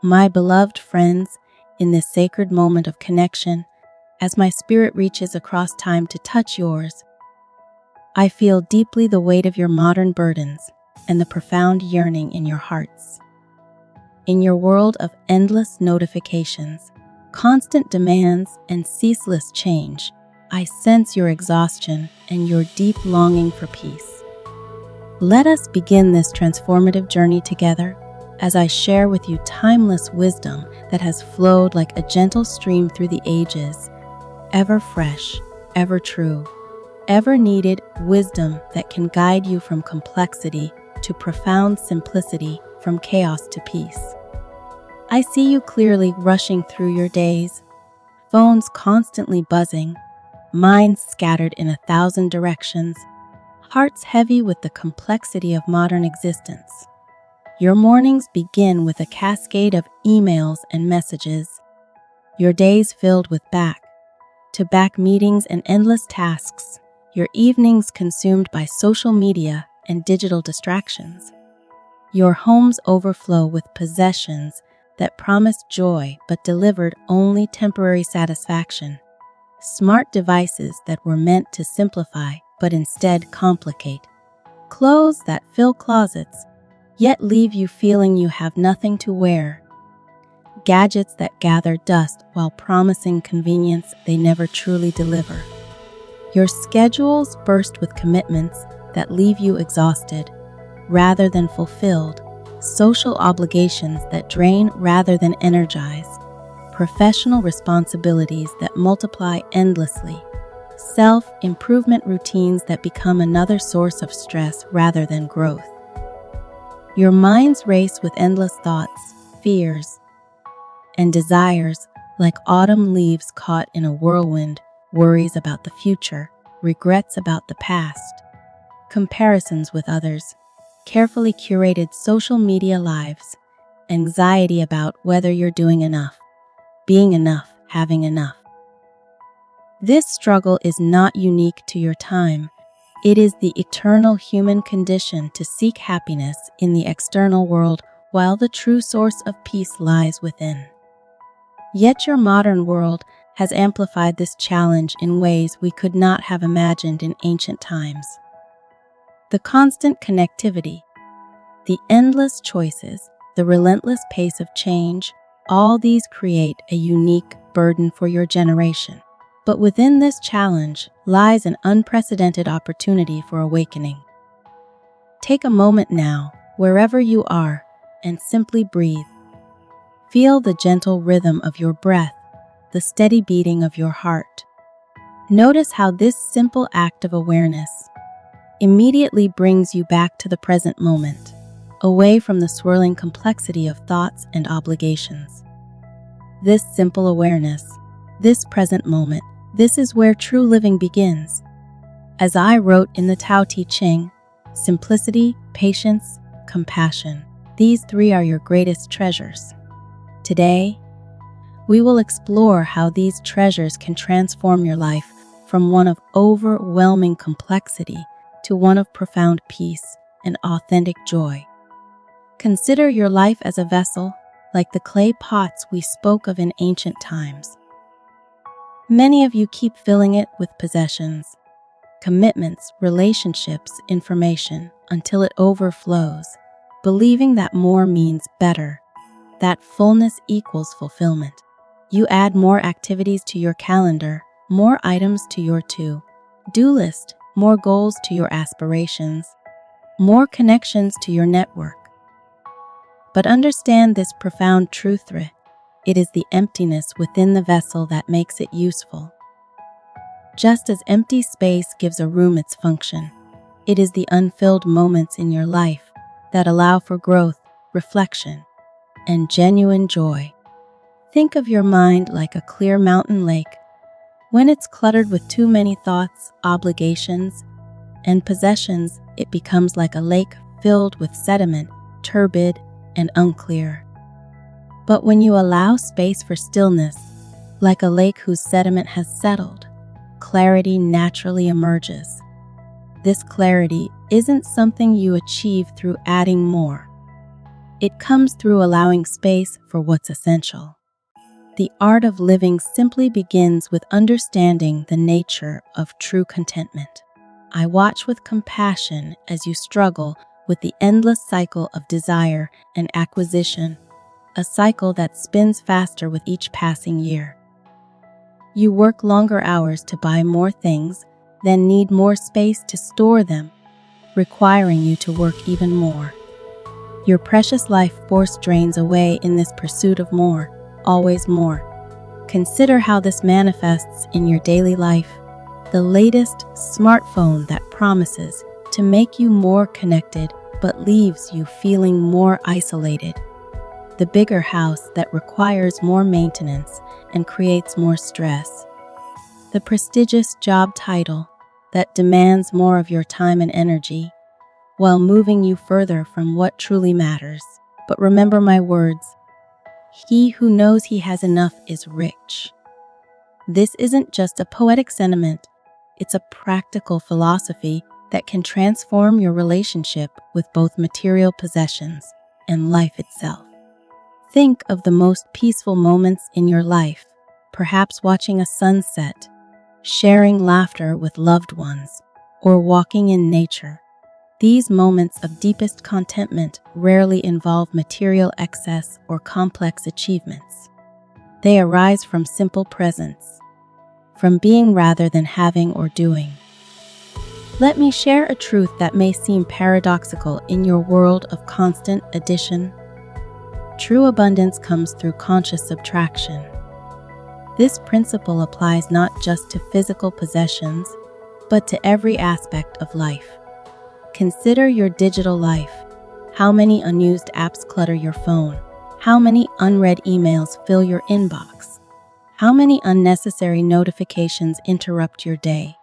my beloved friends, in this sacred moment of connection, as my spirit reaches across time to touch yours, I feel deeply the weight of your modern burdens and the profound yearning in your hearts. In your world of endless notifications, constant demands, and ceaseless change, I sense your exhaustion and your deep longing for peace. Let us begin this transformative journey together as I share with you timeless wisdom that has flowed like a gentle stream through the ages, ever fresh, ever true, ever needed wisdom that can guide you from complexity to profound simplicity, from chaos to peace. I see you clearly rushing through your days, phones constantly buzzing, minds scattered in 1,000 directions, hearts heavy with the complexity of modern existence. Your mornings begin with a cascade of emails and messages, your days filled with back-to-back meetings and endless tasks, your evenings consumed by social media and digital distractions. Your homes overflow with possessions that promised joy but delivered only temporary satisfaction. Smart devices that were meant to simplify but instead complicate. Clothes that fill closets, yet leave you feeling you have nothing to wear. Gadgets that gather dust while promising convenience they never truly deliver. Your schedules burst with commitments that leave you exhausted rather than fulfilled. Social obligations that drain rather than energize. Professional responsibilities that multiply endlessly. Self-improvement routines that become another source of stress rather than growth. Your minds race with endless thoughts, fears, and desires like autumn leaves caught in a whirlwind, worries about the future, regrets about the past, comparisons with others, carefully curated social media lives, anxiety about whether you're doing enough, being enough, having enough. This struggle is not unique to your time. It is the eternal human condition to seek happiness in the external world while the true source of peace lies within. Yet your modern world has amplified this challenge in ways we could not have imagined in ancient times. The constant connectivity, the endless choices, the relentless pace of change, all these create a unique burden for your generation. But within this challenge lies an unprecedented opportunity for awakening. Take a moment now, wherever you are, and simply breathe. Feel the gentle rhythm of your breath, the steady beating of your heart. Notice how this simple act of awareness immediately brings you back to the present moment, away from the swirling complexity of thoughts and obligations. This simple awareness, this present moment, this is where true living begins. As I wrote in the Tao Te Ching, simplicity, patience, compassion, these three are your greatest treasures. Today, we will explore how these treasures can transform your life from one of overwhelming complexity to one of profound peace and authentic joy. Consider your life as a vessel, like the clay pots we spoke of in ancient times. Many of you keep filling it with possessions, commitments, relationships, information, until it overflows, believing that more means better, that fullness equals fulfillment. You add more activities to your calendar, more items to your to-do list, more goals to your aspirations, more connections to your network. But understand this profound truth. It is the emptiness within the vessel that makes it useful. Just as empty space gives a room its function, it is the unfilled moments in your life that allow for growth, reflection, and genuine joy. Think of your mind like a clear mountain lake. When it's cluttered with too many thoughts, obligations, and possessions, it becomes like a lake filled with sediment, turbid and unclear. But when you allow space for stillness, like a lake whose sediment has settled, clarity naturally emerges. This clarity isn't something you achieve through adding more. It comes through allowing space for what's essential. The art of living simply begins with understanding the nature of true contentment. I watch with compassion as you struggle with the endless cycle of desire and acquisition, a cycle that spins faster with each passing year. You work longer hours to buy more things, then need more space to store them, requiring you to work even more. Your precious life force drains away in this pursuit of more, always more. Consider how this manifests in your daily life. The latest smartphone that promises to make you more connected but leaves you feeling more isolated. The bigger house that requires more maintenance and creates more stress. The prestigious job title that demands more of your time and energy, while moving you further from what truly matters. But remember my words, he who knows he has enough is rich. This isn't just a poetic sentiment, it's a practical philosophy that can transform your relationship with both material possessions and life itself. Think of the most peaceful moments in your life, perhaps watching a sunset, sharing laughter with loved ones, or walking in nature. These moments of deepest contentment rarely involve material excess or complex achievements. They arise from simple presence, from being rather than having or doing. Let me share a truth that may seem paradoxical in your world of constant addition. True abundance comes through conscious subtraction. This principle applies not just to physical possessions, but to every aspect of life. Consider your digital life. How many unused apps clutter your phone? How many unread emails fill your inbox? How many unnecessary notifications interrupt your day?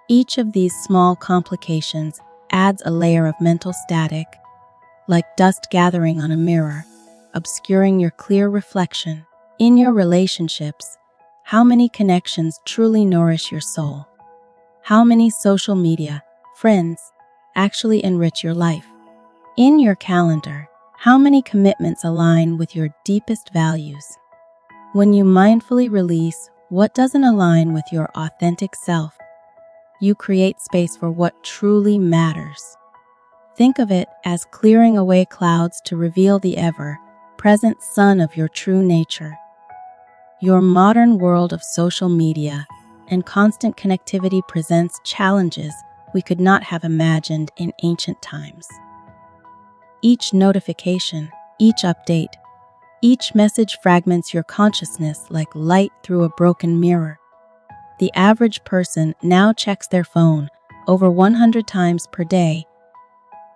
Each of these small complications adds a layer of mental static, like dust gathering on a mirror, obscuring your clear reflection. In your relationships, how many connections truly nourish your soul? How many social media, friends, actually enrich your life? In your calendar, how many commitments align with your deepest values? When you mindfully release what doesn't align with your authentic self, you create space for what truly matters. Think of it as clearing away clouds to reveal the ever-present sun of your true nature. Your modern world of social media and constant connectivity presents challenges we could not have imagined in ancient times. Each notification, each update, each message fragments your consciousness like light through a broken mirror. The average person now checks their phone over 100 times per day,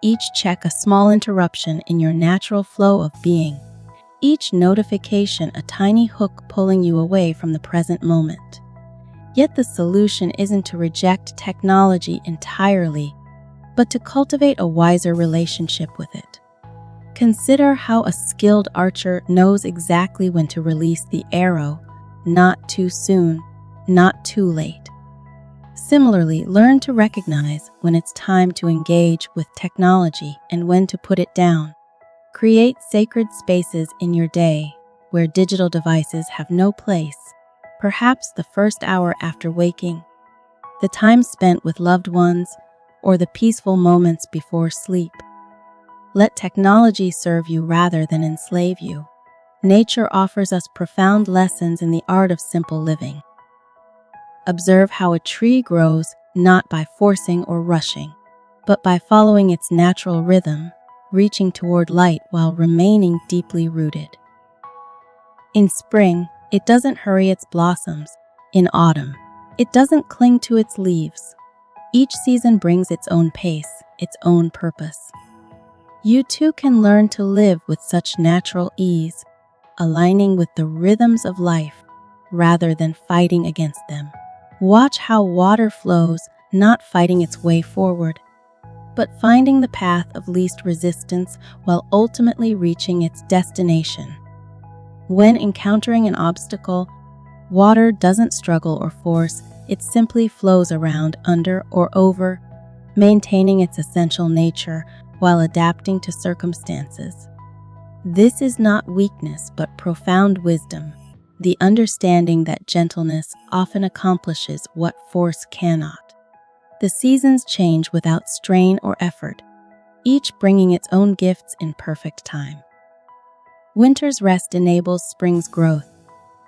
each check a small interruption in your natural flow of being, each notification a tiny hook pulling you away from the present moment. Yet the solution isn't to reject technology entirely, but to cultivate a wiser relationship with it. Consider how a skilled archer knows exactly when to release the arrow, not too soon, not too late. Similarly, learn to recognize when it's time to engage with technology and when to put it down. Create sacred spaces in your day where digital devices have no place, perhaps the first hour after waking, the time spent with loved ones, or the peaceful moments before sleep. Let technology serve you rather than enslave you. Nature offers us profound lessons in the art of simple living. Observe how a tree grows not by forcing or rushing, but by following its natural rhythm, reaching toward light while remaining deeply rooted. In spring, it doesn't hurry its blossoms. In autumn, it doesn't cling to its leaves. Each season brings its own pace, its own purpose. You too can learn to live with such natural ease, aligning with the rhythms of life rather than fighting against them. Watch how water flows, not fighting its way forward, but finding the path of least resistance while ultimately reaching its destination. When encountering an obstacle, water doesn't struggle or force, it simply flows around, under, or over, maintaining its essential nature while adapting to circumstances. This is not weakness, but profound wisdom, the understanding that gentleness often accomplishes what force cannot. The seasons change without strain or effort, each bringing its own gifts in perfect time. Winter's rest enables spring's growth.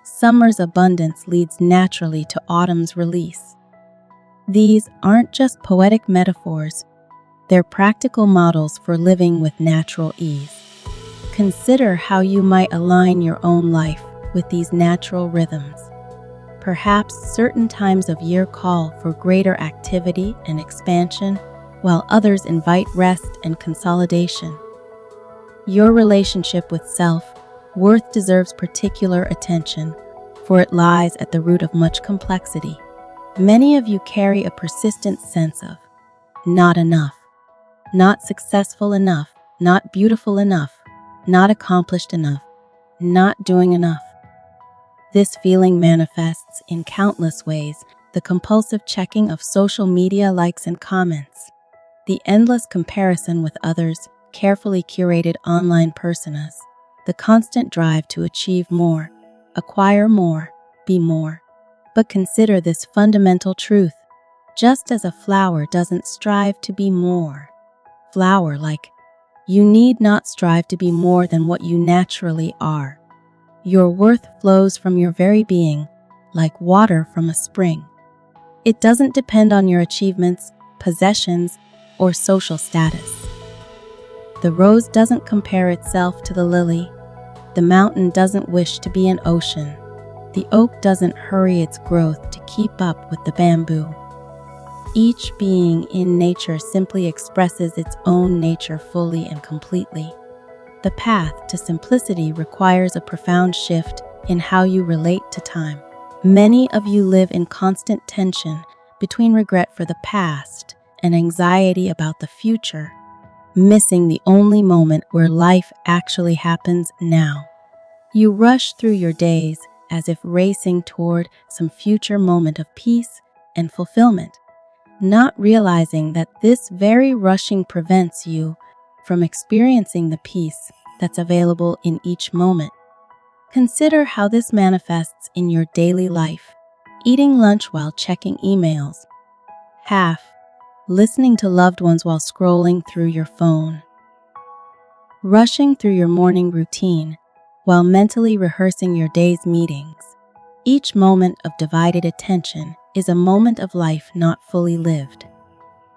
Summer's abundance leads naturally to autumn's release. These aren't just poetic metaphors, they're practical models for living with natural ease. Consider how you might align your own life with these natural rhythms. Perhaps certain times of year call for greater activity and expansion, while others invite rest and consolidation. Your relationship with self-worth deserves particular attention, for it lies at the root of much complexity. Many of you carry a persistent sense of not enough, not successful enough, not beautiful enough, not accomplished enough, not doing enough. This feeling manifests in countless ways: the compulsive checking of social media likes and comments, the endless comparison with others, carefully curated online personas, the constant drive to achieve more, acquire more, be more. But consider this fundamental truth: just as a flower doesn't strive to be more, flower-like, you need not strive to be more than what you naturally are. Your worth flows from your very being, like water from a spring. It doesn't depend on your achievements, possessions, or social status. The rose doesn't compare itself to the lily. The mountain doesn't wish to be an ocean. The oak doesn't hurry its growth to keep up with the bamboo. Each being in nature simply expresses its own nature fully and completely. The path to simplicity requires a profound shift in how you relate to time. Many of you live in constant tension between regret for the past and anxiety about the future, missing the only moment where life actually happens now. You rush through your days as if racing toward some future moment of peace and fulfillment, not realizing that this very rushing prevents you from experiencing the peace that's available in each moment. Consider how this manifests in your daily life: eating lunch while checking emails, half listening to loved ones while scrolling through your phone, rushing through your morning routine while mentally rehearsing your day's meetings. Each moment of divided attention is a moment of life not fully lived.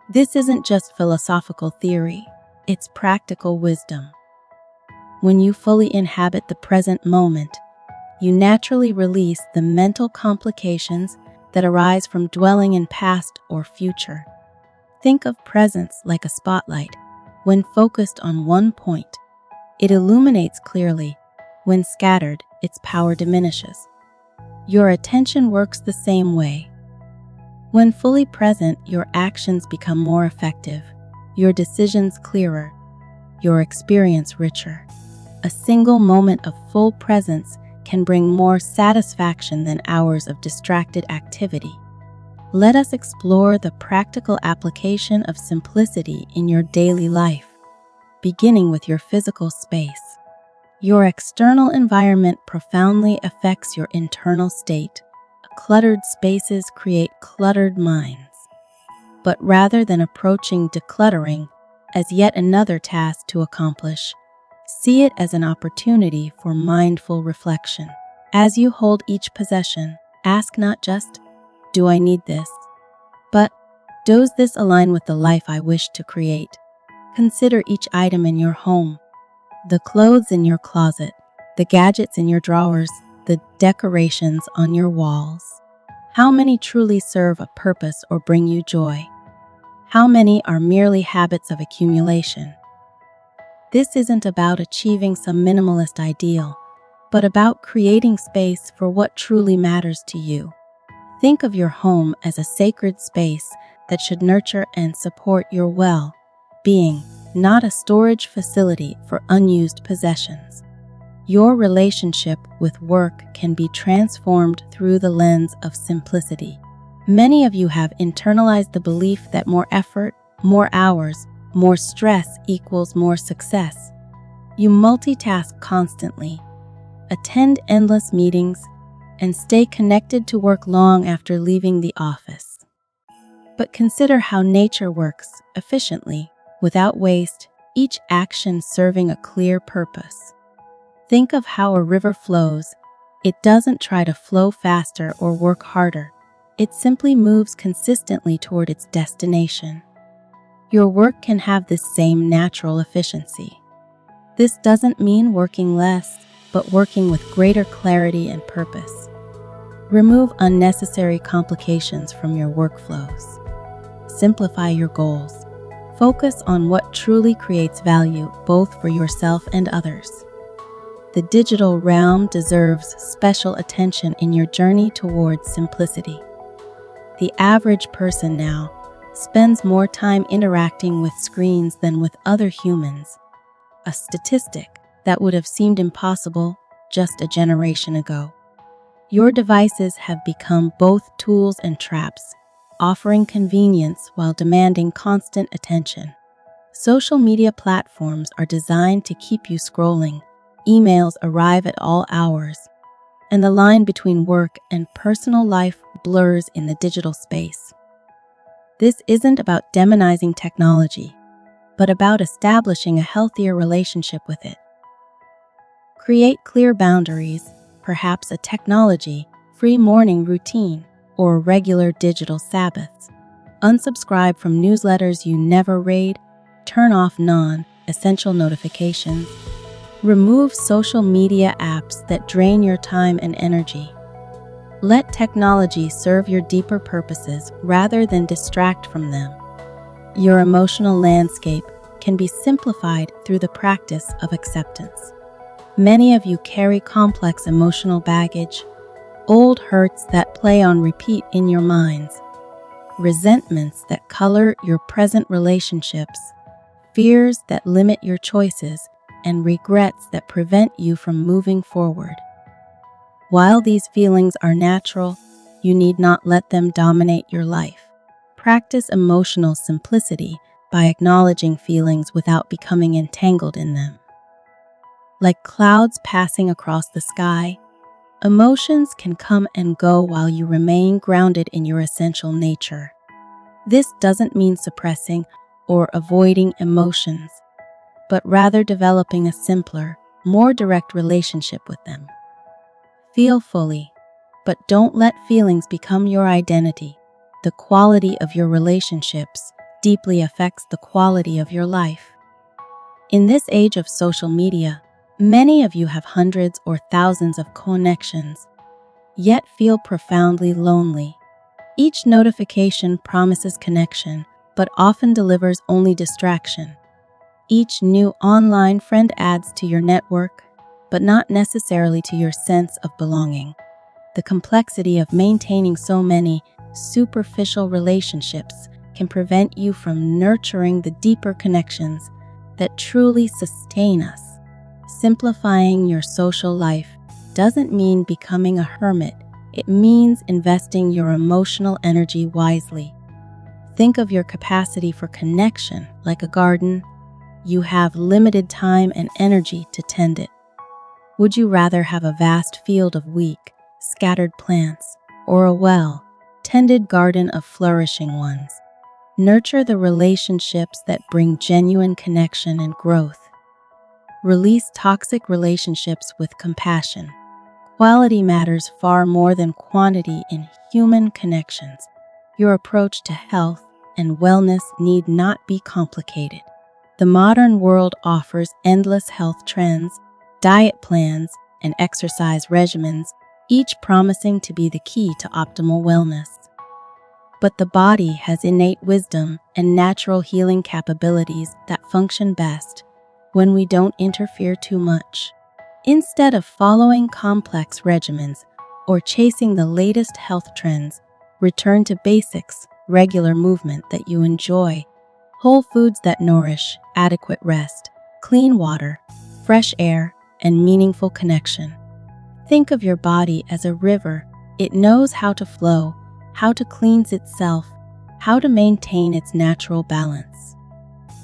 This isn't just philosophical theory, it's practical wisdom. When you fully inhabit the present moment, you naturally release the mental complications that arise from dwelling in past or future. Think of presence like a spotlight. When focused on one point, it illuminates clearly. When scattered, its power diminishes. Your attention works the same way. When fully present, your actions become more effective, your decisions clearer, your experience richer. A single moment of full presence can bring more satisfaction than hours of distracted activity. Let us explore the practical application of simplicity in your daily life, beginning with your physical space. Your external environment profoundly affects your internal state. Cluttered spaces create cluttered minds. But rather than approaching decluttering as yet another task to accomplish, see it as an opportunity for mindful reflection. As you hold each possession, ask not just, "Do I need this?" but, "Does this align with the life I wish to create?" Consider each item in your home: the clothes in your closet, the gadgets in your drawers, the decorations on your walls. How many truly serve a purpose or bring you joy? How many are merely habits of accumulation? This isn't about achieving some minimalist ideal, but about creating space for what truly matters to you. Think of your home as a sacred space that should nurture and support your well-being, not a storage facility for unused possessions. Your relationship with work can be transformed through the lens of simplicity. Many of you have internalized the belief that more effort, more hours, more stress equals more success. You multitask constantly, attend endless meetings, and stay connected to work long after leaving the office. But consider how nature works efficiently, without waste, each action serving a clear purpose. Think of how a river flows. It doesn't try to flow faster or work harder. It simply moves consistently toward its destination. Your work can have this same natural efficiency. This doesn't mean working less, but working with greater clarity and purpose. Remove unnecessary complications from your workflows. Simplify your goals. Focus on what truly creates value both for yourself and others. The digital realm deserves special attention in your journey towards simplicity. The average person now spends more time interacting with screens than with other humans, a statistic that would have seemed impossible just a generation ago. Your devices have become both tools and traps, offering convenience while demanding constant attention. Social media platforms are designed to keep you scrolling. Emails arrive at all hours, and the line between work and personal life blurs in the digital space. This isn't about demonizing technology, but about establishing a healthier relationship with it. Create clear boundaries, perhaps a technology-free morning routine or regular digital Sabbaths. Unsubscribe from newsletters you never read, turn off non-essential notifications, remove social media apps that drain your time and energy. Let technology serve your deeper purposes rather than distract from them. Your emotional landscape can be simplified through the practice of acceptance. Many of you carry complex emotional baggage, old hurts that play on repeat in your minds, resentments that color your present relationships, fears that limit your choices, and regrets that prevent you from moving forward. While these feelings are natural, you need not let them dominate your life. Practice emotional simplicity by acknowledging feelings without becoming entangled in them. Like clouds passing across the sky, emotions can come and go while you remain grounded in your essential nature. This doesn't mean suppressing or avoiding emotions, but rather developing a simpler, more direct relationship with them. Feel fully, but don't let feelings become your identity. The quality of your relationships deeply affects the quality of your life. In this age of social media, many of you have hundreds or thousands of connections, yet feel profoundly lonely. Each notification promises connection, but often delivers only distraction. Each new online friend adds to your network, but not necessarily to your sense of belonging. The complexity of maintaining so many superficial relationships can prevent you from nurturing the deeper connections that truly sustain us. Simplifying your social life doesn't mean becoming a hermit. It means investing your emotional energy wisely. Think of your capacity for connection like a garden. You have limited time and energy to tend it. Would you rather have a vast field of weak, scattered plants, or a well-tended garden of flourishing ones? Nurture the relationships that bring genuine connection and growth. Release toxic relationships with compassion. Quality matters far more than quantity in human connections. Your approach to health and wellness need not be complicated. The modern world offers endless health trends, diet plans, and exercise regimens, each promising to be the key to optimal wellness. But the body has innate wisdom and natural healing capabilities that function best when we don't interfere too much. Instead of following complex regimens or chasing the latest health trends, return to basics, regular movement that you enjoy, whole foods that nourish, adequate rest, clean water, fresh air, and meaningful connection. Think of your body as a river. It knows how to flow, how to cleanse itself, how to maintain its natural balance.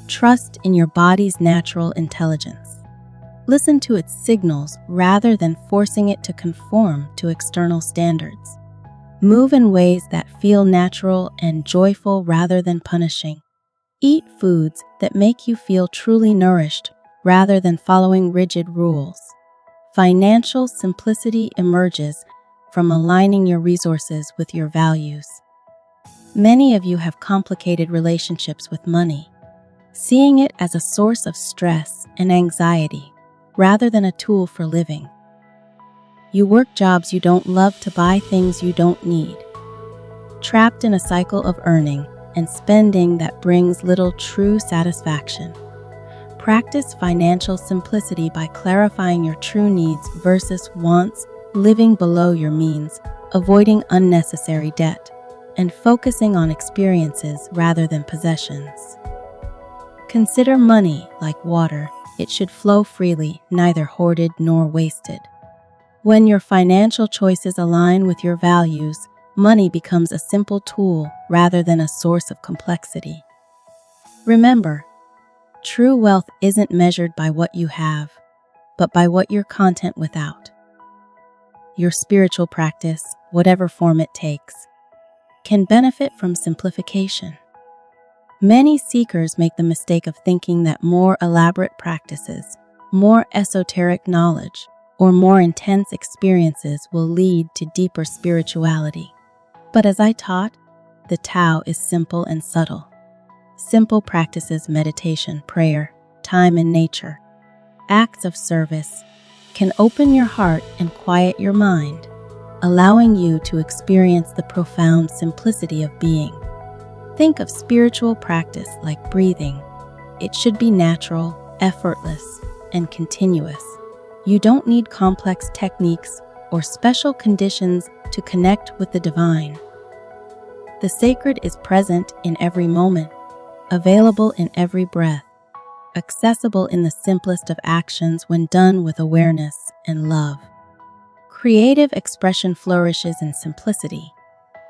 Trust in your body's natural intelligence. Listen to its signals rather than forcing it to conform to external standards. Move in ways that feel natural and joyful rather than punishing. Eat foods that make you feel truly nourished rather than following rigid rules. Financial simplicity emerges from aligning your resources with your values. Many of you have complicated relationships with money, seeing it as a source of stress and anxiety rather than a tool for living. You work jobs you don't love to buy things you don't need, trapped in a cycle of earning and spending that brings little true satisfaction. Practice financial simplicity by clarifying your true needs versus wants, living below your means, avoiding unnecessary debt, and focusing on experiences rather than possessions. Consider money like water. It should flow freely, neither hoarded nor wasted. When your financial choices align with your values, money becomes a simple tool rather than a source of complexity. Remember, true wealth isn't measured by what you have, but by what you're content without. Your spiritual practice, whatever form it takes, can benefit from simplification. Many seekers make the mistake of thinking that more elaborate practices, more esoteric knowledge, or more intense experiences will lead to deeper spirituality. But as I taught, the Tao is simple and subtle. Simple practices, meditation, prayer, time in nature, acts of service, can open your heart and quiet your mind, allowing you to experience the profound simplicity of being. Think of spiritual practice like breathing. It should be natural, effortless, and continuous. You don't need complex techniques or special conditions to connect with the divine. The sacred is present in every moment, available in every breath, accessible in the simplest of actions when done with awareness and love. Creative expression flourishes in simplicity.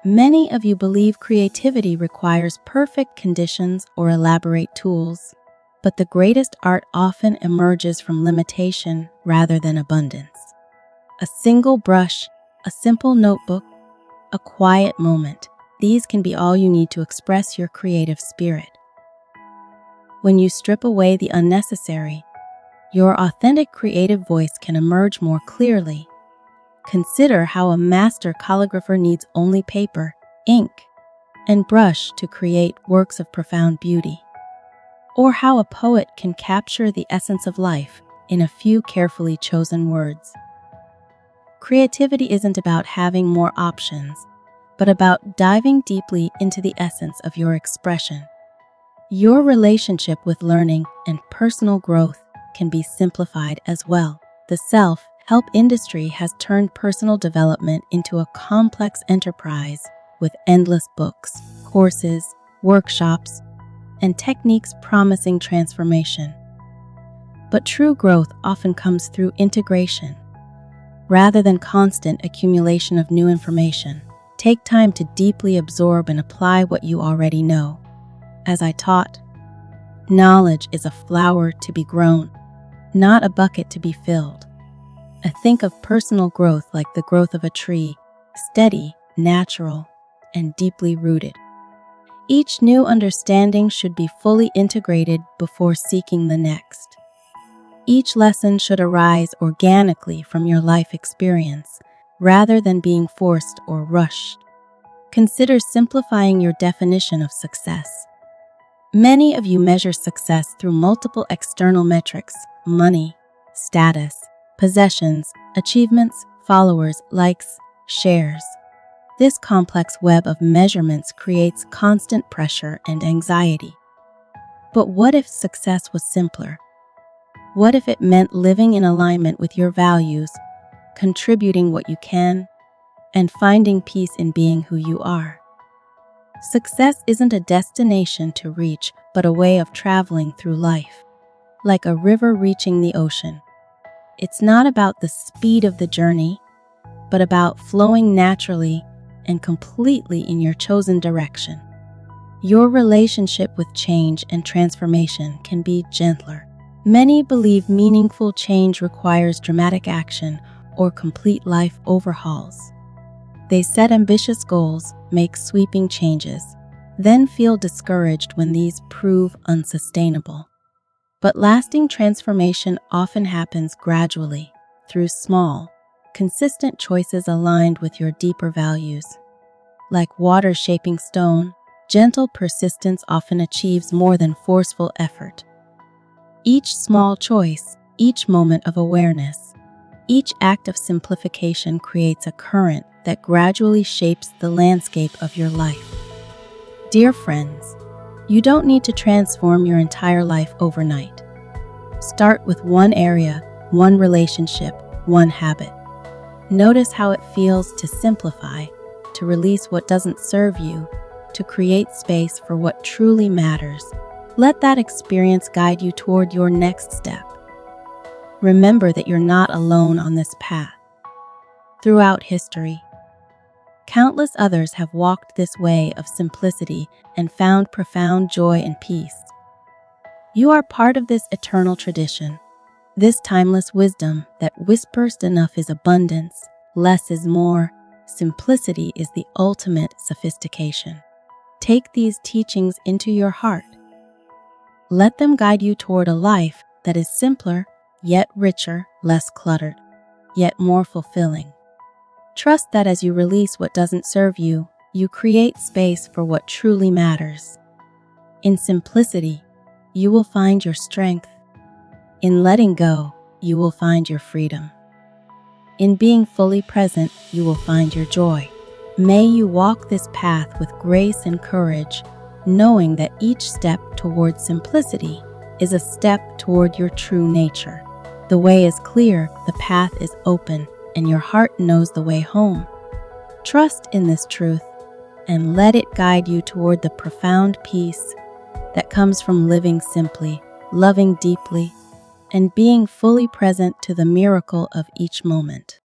Many of you believe creativity requires perfect conditions or elaborate tools, but the greatest art often emerges from limitation rather than abundance. A single brush, a simple notebook, a quiet moment, these can be all you need to express your creative spirit. When you strip away the unnecessary, your authentic creative voice can emerge more clearly. Consider how a master calligrapher needs only paper, ink, and brush to create works of profound beauty, or how a poet can capture the essence of life in a few carefully chosen words. Creativity isn't about having more options, but about diving deeply into the essence of your expression. Your relationship with learning and personal growth can be simplified as well. The self-help industry has turned personal development into a complex enterprise with endless books, courses, workshops, and techniques promising transformation. But true growth often comes through integration, rather than constant accumulation of new information. Take time to deeply absorb and apply what you already know. As I taught, knowledge is a flower to be grown, not a bucket to be filled. I think of personal growth like the growth of a tree, steady, natural, and deeply rooted. Each new understanding should be fully integrated before seeking the next. Each lesson should arise organically from your life experience, rather than being forced or rushed. Consider simplifying your definition of success. Many of you measure success through multiple external metrics: money, status, possessions, achievements, followers, likes, shares. This complex web of measurements creates constant pressure and anxiety. But what if success was simpler? What if it meant living in alignment with your values, contributing what you can, and finding peace in being who you are? Success isn't a destination to reach, but a way of traveling through life, like a river reaching the ocean. It's not about the speed of the journey, but about flowing naturally and completely in your chosen direction. Your relationship with change and transformation can be gentler, Many believe meaningful change requires dramatic action or complete life overhauls. They set ambitious goals, make sweeping changes, then feel discouraged when these prove unsustainable. But lasting transformation often happens gradually, through small, consistent choices aligned with your deeper values. Like water shaping stone, gentle persistence often achieves more than forceful effort. Each small choice, each moment of awareness, each act of simplification creates a current that gradually shapes the landscape of your life. Dear friends, you don't need to transform your entire life overnight. Start with one area, one relationship, one habit. Notice how it feels to simplify, to release what doesn't serve you, to create space for what truly matters. Let that experience guide you toward your next step. Remember that you're not alone on this path. Throughout history, countless others have walked this way of simplicity and found profound joy and peace. You are part of this eternal tradition, this timeless wisdom that whispers enough is abundance, less is more, simplicity is the ultimate sophistication. Take these teachings into your heart. Let them guide you toward a life that is simpler, yet richer, less cluttered, yet more fulfilling. Trust that as you release what doesn't serve you, you create space for what truly matters. In simplicity, you will find your strength. In letting go, you will find your freedom. In being fully present, you will find your joy. May you walk this path with grace and courage, knowing that each step toward simplicity is a step toward your true nature. The way is clear, the path is open, and your heart knows the way home. Trust in this truth and let it guide you toward the profound peace that comes from living simply, loving deeply, and being fully present to the miracle of each moment.